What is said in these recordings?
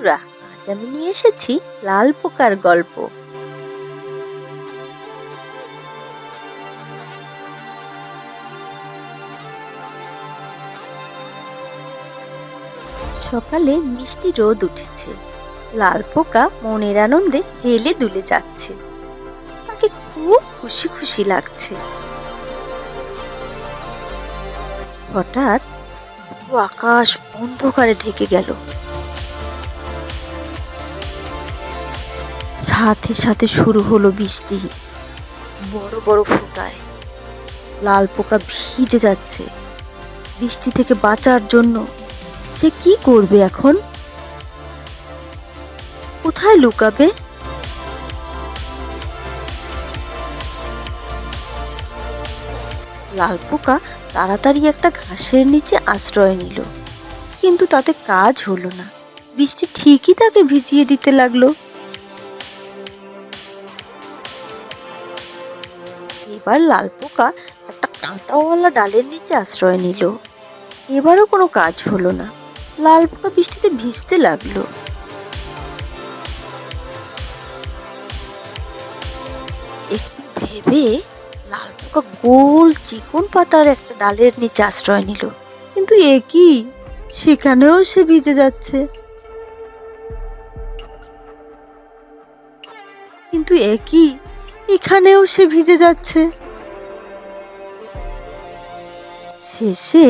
বন্ধুরা, আজ আমি নিয়ে এসেছি লাল পোকার গল্প। সকালে মিষ্টি রোদ উঠেছে। লাল পোকা মনের আনন্দে হেলে দুলে যাচ্ছে। তাকে খুব খুশি খুশি লাগছে। হঠাৎ পুরো আকাশ অন্ধকারে ঢেকে গেল। সাথে সাথে শুরু হলো বৃষ্টি। বড় বড় ফোঁটায় লাল পোকা ভিজে যাচ্ছে। বৃষ্টি থেকে বাঁচার জন্য সে কি করবে এখন? কোথায় লুকাবে? লাল পোকা তাড়াতাড়ি একটা ঘাসের নিচে আশ্রয় নিল, কিন্তু তাতে কাজ হলো না। বৃষ্টি ঠিকই তাকে ভিজিয়ে দিতে লাগলো। এবার লাল পোকা একটা কাঁটাওয়ালা ডালের নিচে আশ্রয় নিল। এবারও কোনো কাজ হলো না। লাল পোকা বৃষ্টিতে ভিজতে লাগলো। একটু ভেবে লাল পোকা গোল চিকন পাতার একটা ডালের নিচে আশ্রয় নিল, কিন্তু এ কি, সেখানেও সে ভিজে যাচ্ছে। কিন্তু এ কি, এখানেও সে ভিজে যাচ্ছে। শেষে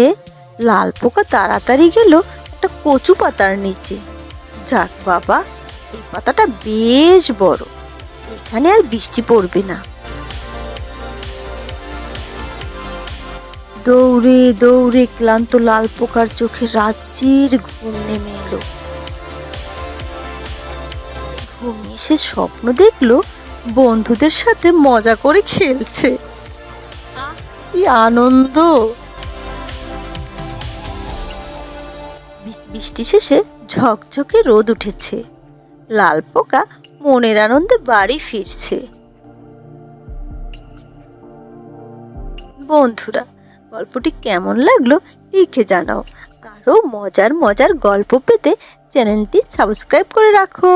লাল পোকা তাড়াতাড়ি গেল একটা কচু পাতার নিচে। যাক বাবা, এই পাতাটা বেশ বড়, এখানে আর বৃষ্টি পড়বে না। দৌড়ে দৌড়ে ক্লান্ত লাল পোকার চোখে রাজ্যের ঘুম নেমে এলো। ঘুমিয়ে সে স্বপ্ন দেখলো বন্ধুদের সাথে মজা করে খেলছে। কি আনন্দ! বৃষ্টি শেষে ঝকঝকে রোদ উঠেছে। লাল পোকা মনের আনন্দে বাড়ি ফিরছে। বন্ধুরা, গল্পটি কেমন লাগলো লিখে জানাও। আরো মজার মজার গল্প পেতে চ্যানেলটি সাবস্ক্রাইব করে রাখো।